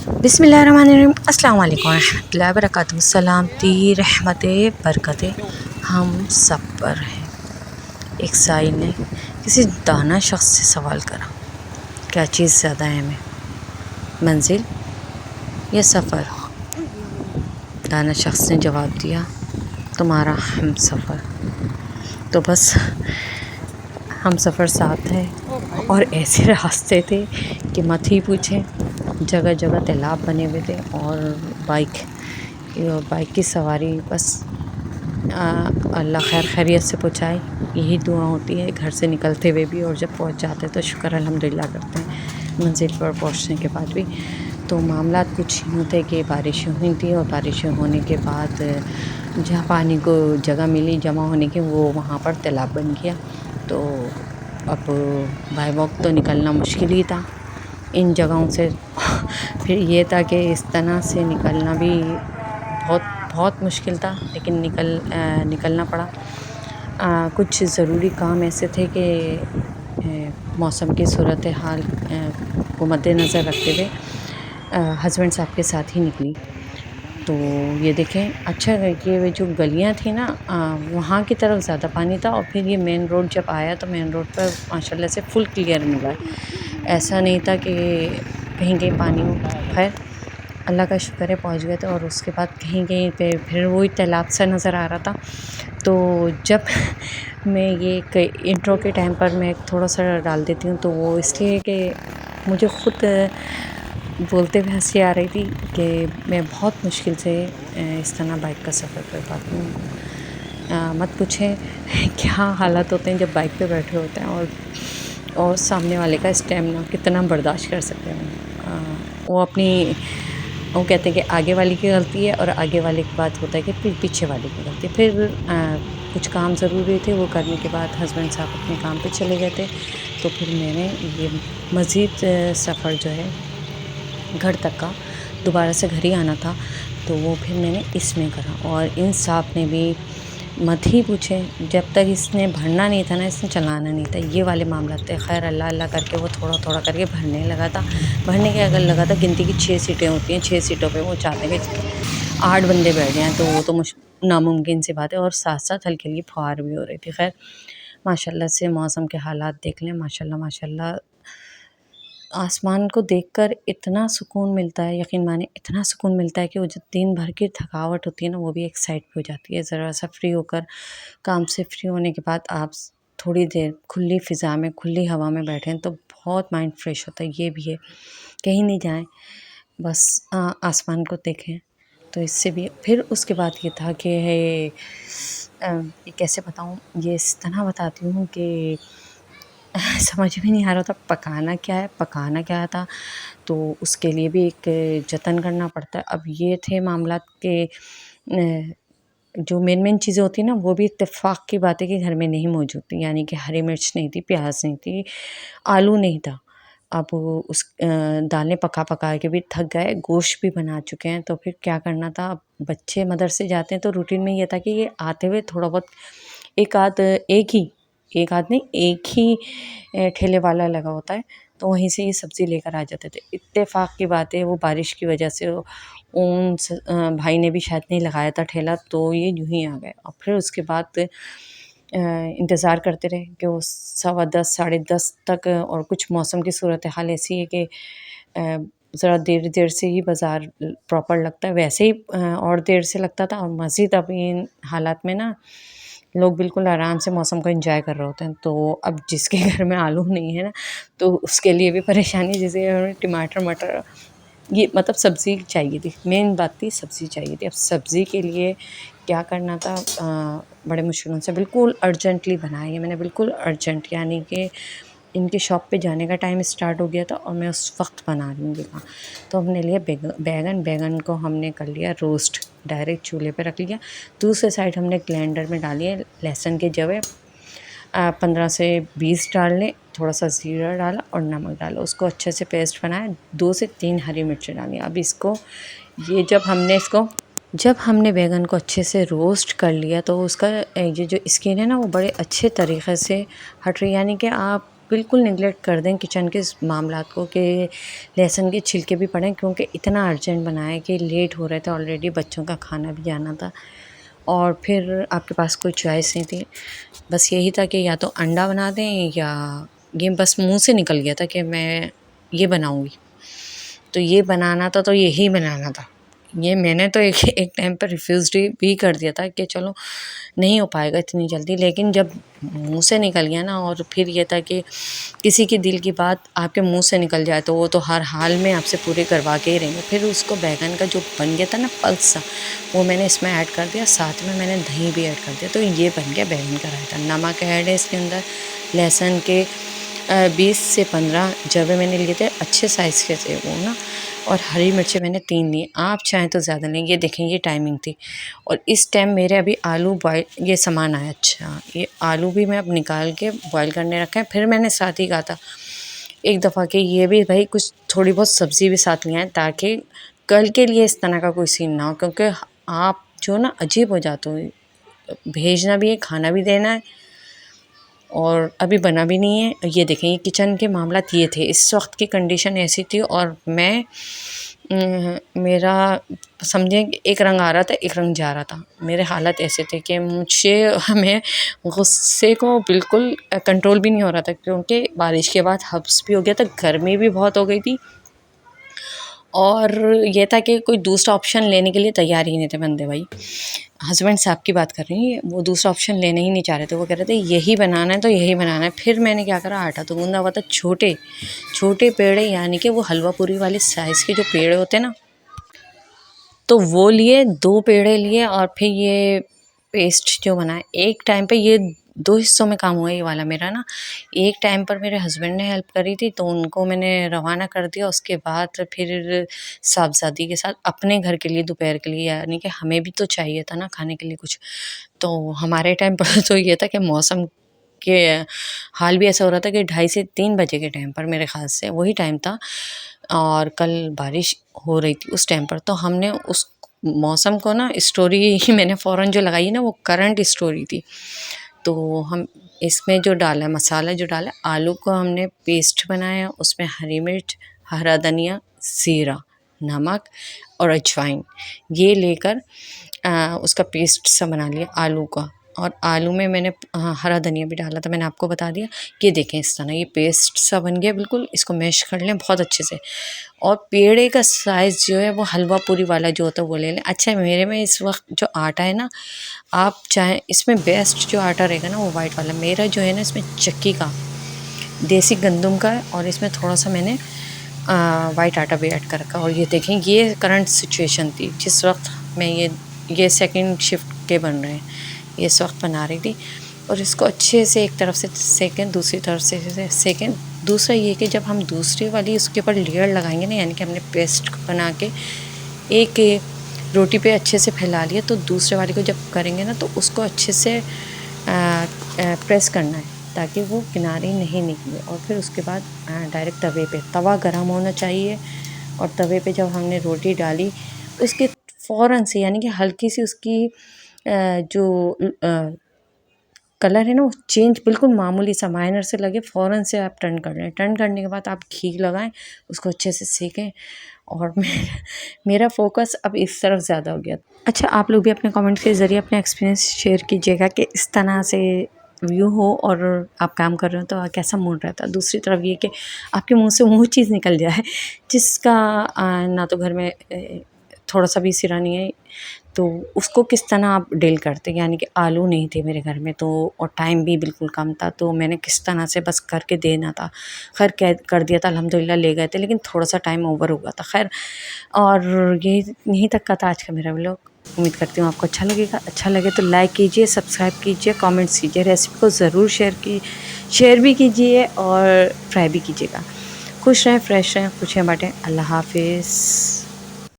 बिस्मिल्लाहिर्रहमानिर्रहीम अस्सलाम वालेकुम रहमतुल्लाहि व बरकातहू। सलामती रहमतें बरकतें हम सब पर है। एक साइल ने किसी दाना शख्स से सवाल करा, क्या चीज़ ज़्यादा अहम है, मंजिल या सफ़र? दाना शख्स ने जवाब दिया, तुम्हारा हम सफ़र। तो बस हम सफ़र साथ है और ऐसे रास्ते थे कि मत ही पूछें। जगह जगह तालाब बने हुए थे और बाइक की सवारी बस अल्लाह खैर खैरियत से पहुँचाए, यही दुआ होती है घर से निकलते हुए भी, और जब पहुँच जाते तो शुक्र अल्हम्दुलिल्लाह करते हैं मंज़िल पर पहुँचने के बाद भी। तो मामलात कुछ यूँ थे कि बारिशें हुई थी और बारिशें होने के बाद जहाँ पानी को जगह मिली जमा होने की, वो वहाँ पर तालाब बन गया। तो अब बाय वॉक तो निकलना मुश्किल ही था इन जगहों से। फिर ये था कि इस तरह से निकलना भी बहुत बहुत मुश्किल था, लेकिन निकलना पड़ा। कुछ ज़रूरी काम ऐसे थे कि मौसम की सूरत हाल को मद्देनज़र रखते हुए हस्बैंड साहब के साथ ही निकली। तो ये देखें, अच्छा ये वे जो गलियाँ थी ना, वहाँ की तरफ ज़्यादा पानी था, और फिर ये मेन रोड जब आया तो मेन रोड पर माशाल्लाह से फुल क्लियर मिला है। ऐसा नहीं था कि कहीं-कहीं पानी हो। ख़ैर अल्लाह का शुक्र है पहुँच गए थे, और उसके बाद कहीं-कहीं पे फिर वही तालाब सा नज़र आ रहा था। तो जब मैं ये इंट्रो के टाइम पर मैं थोड़ा-सा डाल देती हूँ, तो वो इसलिए कि मुझे ख़ुद बोलते हुए हँसी आ रही थी कि मैं बहुत मुश्किल से इस तरह बाइक का सफ़र कर पाती हूँ। मत पूछें क्या हालात होते हैं जब बाइक पे बैठे होते हैं, और सामने वाले का स्टैमिना कितना बर्दाश्त कर सकते हैं। वो कहते हैं कि आगे वाले की गलती है, और आगे वाले की बात होता है कि फिर पीछे वाले की गलती है। फिर कुछ काम ज़रूरी थे, वो करने के बाद हस्बैंड साहब अपने काम पे चले गए थे। तो फिर मैंने ये मज़ीद सफ़र जो है घर तक का, दोबारा से घर ही आना था, तो वो फिर मैंने इसमें करा। और इन साहब ने भी मत ही पूछें, जब तक इसने भरना नहीं था ना, इसने चलाना नहीं था, ये वाले मामला थे। खैर अल्लाह अल्लाह करके वो थोड़ा-थोड़ा करके भरने लगा था। भरने के अगर लगा था, गिनती की 6 सीटें होती हैं, 6 सीटों पे वो चाहते हैं कि 8 बंदे बैठ जाएँ, तो वो तो नामुमकिन सी बात है, और साथ-साथ हल्की-हल्की फुहार भी हो रही थी। खैर माशाल्लाह से मौसम के हालात देख लें, माशाल्लाह माशाल्लाह आसमान को देखकर इतना सुकून मिलता है, यकीन मानिए इतना सुकून मिलता है कि वो जो दिन भर की थकावट होती है ना, वो भी एक साइड पे हो जाती है। ज़रा-सा फ्री होकर, काम से फ्री होने के बाद आप थोड़ी देर खुली फ़िज़ा में, खुली हवा में बैठें तो बहुत माइंड फ्रेश होता है। ये भी है, कहीं नहीं जाएँ, बस आसमान को देखें, तो इससे भी फिर उसके बाद ये था कि ये कैसे बताऊँ? ये इस तरह बताती हूँ कि समझ में नहीं आ रहा था पकाना क्या है, पकाना क्या था, तो उसके लिए भी एक जतन करना पड़ता है। अब ये थे मामलात के जो मेन चीज़ें होती हैं ना, वो भी इत्तेफ़ाक की बात है कि घर में नहीं मौजूद थी। यानी कि हरी मिर्च नहीं थी, प्याज़ नहीं थी, आलू नहीं था। अब दालें पका-पका के भी थक गए, गोश्त भी बना चुके हैं, तो फिर क्या करना था। अब बच्चे मदरसे जाते हैं तो रूटीन में ये था कि ये आते हुए थोड़ा बहुत एक आध नहीं, एक ही ठेले वाला लगा होता है, तो वहीं से ये सब्ज़ी लेकर आ जाते थे। इत्तेफ़ाक की बात है, वो बारिश की वजह से भाई ने भी शायद नहीं लगाया था ठेला, तो ये यूँ ही आ गए। और फिर उसके बाद इंतज़ार करते रहे कि वो 10:15 साढ़े 10 तक, और कुछ मौसम की सूरत हाल ऐसी है कि ज़रा देर-देर से ही बाज़ार प्रॉपर लगता है। वैसे ही और देर से लगता था, और मज़ीद अभी इन हालात में ना लोग बिल्कुल आराम से मौसम को एन्जॉय कर रहे होते हैं। तो अब जिसके घर में आलू नहीं है ना, तो उसके लिए भी परेशानी, जैसे हमें टमाटर, मटर, ये मतलब सब्ज़ी चाहिए थी, मेन बात थी सब्ज़ी चाहिए थी। अब सब्ज़ी के लिए क्या करना था, बड़े मुश्किलों से बिल्कुल अर्जेंटली बनाया ये मैंने, बिल्कुल अर्जेंट, यानी कि इनके शॉप पे जाने का टाइम स्टार्ट हो गया था और मैं उस वक्त बना रही हूँ ये काम। तो हमने लिया बैगन को हमने कर लिया रोस्ट, डायरेक्ट चूल्हे पे रख लिया। दूसरे साइड हमने ग्राइंडर में डाली लहसुन के जवे, 15 से 20 डाल लें, थोड़ा-सा ज़ीरा डाला और नमक डाला, उसको अच्छे से पेस्ट बनाया। 2 से 3 हरी मिर्चें डाली। अब इसको ये जब हमने बैंगन को अच्छे से रोस्ट कर लिया, तो उसका ये जो स्किन है ना, वो बड़े अच्छे तरीक़े से हट रही, यानी कि आप बिल्कुल निगलेक्ट कर दें किचन के इस मामलात को कि लहसुन के छिलके भी पड़ें, क्योंकि इतना अर्जेंट बना है कि लेट हो रहे थे ऑलरेडी, बच्चों का खाना भी जाना था और फिर आपके पास कोई चॉइस नहीं थी। बस यही था कि या तो अंडा बना दें, या ये बस मुँह से निकल गया था कि मैं ये बनाऊँगी। तो ये बनाना था तो यही बनाना था। ये मैंने तो एक एक टाइम पर रिफ्यूज़ भी कर दिया था कि चलो नहीं हो पाएगा इतनी जल्दी, लेकिन जब मुँह से निकल गया ना, और फिर ये था कि किसी की दिल की बात आपके मुँह से निकल जाए तो वो तो हर हाल में आपसे पूरे करवा के ही रहेंगे। फिर उसको बैंगन का जो बन गया था ना पल्स सा, वो मैंने इसमें ऐड कर दिया, साथ में मैंने दही भी ऐड कर दिया, तो ये बन गया बैंगन का रायता। नमक ऐड है इसके अंदर, लहसुन के 20 से 15 जवे मैंने लिए थे, अच्छे साइज़ के थे वो ना, और हरी मिर्चें मैंने 3 ली। आप चाहें तो ज़्यादा लें। ये देखें ये टाइमिंग थी, और इस टाइम मेरे अभी आलू बॉयल ये सामान आया। अच्छा, ये आलू भी मैं अब निकाल के बॉयल करने रखा है। फिर मैंने साथ ही कहा था एक दफ़ा कि ये भी भाई कुछ थोड़ी बहुत सब्ज़ी भी साथ ले आएँ, ताकि कल के लिए इस तरह का कोई सीन ना हो, क्योंकि आप जो ना अजीब हो जाते हो। भेजना भी है, खाना भी देना है, और अभी बना भी नहीं है। ये देखें ये किचन के मामलात ये थे, इस वक्त की कंडीशन ऐसी थी, और मैं मेरा समझें कि एक रंग आ रहा था, एक रंग जा रहा था। मेरे हालात ऐसे थे कि मुझे मैं गुस्से को बिल्कुल कंट्रोल भी नहीं हो रहा था, क्योंकि बारिश के बाद हब्स भी हो गया था, गर्मी भी बहुत हो गई थी, और ये था कि कोई दूसरा ऑप्शन लेने के लिए तैयार ही नहीं थे बंदे भाई। हस्बैंड साहब की बात कर रही हैं, वो दूसरा ऑप्शन लेना ही नहीं चाह रहे थे। वो कह रहे थे यही बनाना है तो यही बनाना है। फिर मैंने क्या करा, आटा तो गूँधा हुआ था, छोटे छोटे पेड़े, यानी कि वो हलवा पूरी वाले साइज़ के जो पेड़े होते हैं ना, तो वो लिए, 2 पेड़े लिए, और फिर ये पेस्ट जो बना है, एक टाइम पे ये 2 हिस्सों में काम हुआ ये वाला मेरा ना। एक टाइम पर मेरे हस्बैंड ने हेल्प करी थी, तो उनको मैंने रवाना कर दिया। उसके बाद फिर साहबज़ादी के साथ अपने घर के लिए दोपहर के लिए, यानी कि हमें भी तो चाहिए था ना खाने के लिए कुछ। तो हमारे टाइम पर तो ये था कि मौसम के हाल भी ऐसा हो रहा था कि 2:30 से 3 बजे के टाइम पर, मेरे ख़्याल से वही टाइम था, और कल बारिश हो रही थी उस टाइम पर। तो हमने उस मौसम को ना, स्टोरी ही मैंने फ़ौरन जो लगाई ना, वो करंट स्टोरी थी। तो हम इसमें जो डाला मसाला, जो डाला आलू को हमने पेस्ट बनाया, उसमें हरी मिर्च, हरा धनिया, ज़ीरा, नमक और अजवाइन ये लेकर उसका पेस्ट सा बना लिया आलू का। और आलू में मैंने हरा धनिया भी डाला था, मैंने आपको बता दिया। ये देखें इस तरह ये पेस्ट सा बन गया बिल्कुल। इसको मैश कर लें बहुत अच्छे से, और पेड़े का साइज़ जो है वो हलवा पूरी वाला जो होता है वो ले लें। अच्छा, मेरे में इस वक्त जो आटा है ना, आप चाहें इसमें बेस्ट जो आटा रहेगा ना वो वाइट वाला। मेरा जो है ना इसमें चक्की का देसी गंदम का है, और इसमें थोड़ा सा मैंने वाइट आटा भी ऐड कर रखा। और ये देखें ये करंट सिचुएशन थी जिस वक्त मैं ये सेकंड शिफ्ट के बन रहे हैं, ये इस वक्त बना रही थी। और इसको अच्छे से एक तरफ से सेकें, दूसरी तरफ से सेकें। दूसरा ये कि जब हम दूसरी वाली उसके ऊपर लेयर लगाएंगे ना, यानी कि हमने पेस्ट बना के एक रोटी पे अच्छे से फैला लिया, तो दूसरे वाली को जब करेंगे ना तो उसको अच्छे से प्रेस करना है, ताकि वो किनारे नहीं निकले। और फिर उसके बाद डायरेक्ट तवे पे, तवा गरम होना चाहिए, और तवे पे जब हमने रोटी डाली उसके फ़ौरन से, यानी कि हल्की सी उसकी जो कलर है ना वो चेंज बिल्कुल मामूली सा माइनर से लगे, फ़ौरन से आप टर्न कर लें। टर्न करने के बाद आप घी लगाएं, उसको अच्छे से सेकें। और मेरा फ़ोकस अब इस तरफ ज़्यादा हो गया। अच्छा, आप लोग भी अपने कमेंट के ज़रिए अपने एक्सपीरियंस शेयर कीजिएगा कि इस तरह से व्यू हो और आप काम कर रहे हो तो कैसा मूड रहता है। दूसरी तरफ ये कि आपके मुंह से वो चीज़ निकल जाए जिसका ना तो घर में थोड़ा सा भी सिरा नहीं है, तो उसको किस तरह आप डील करते। यानी कि आलू नहीं थे मेरे घर में, तो और टाइम भी बिल्कुल कम था, तो मैंने किस तरह से बस करके देना था। खैर कर दिया था, अल्हम्दुलिल्लाह ले गए थे, लेकिन थोड़ा सा टाइम ओवर हो गया था। खैर, और ये यहीं तक का था आज का मेरा व्लॉग। उम्मीद करती हूँ आपको अच्छा लगेगा। अच्छा लगे तो लाइक कीजिए, सब्सक्राइब कीजिए, कमेंट्स कीजिए, रेसिपी को ज़रूर शेयर भी कीजिए और ट्राई भी कीजिएगा। खुश रहें, फ्रेश रहें, खुशियाँ बाँटें। अल्लाह हाफ़िज़।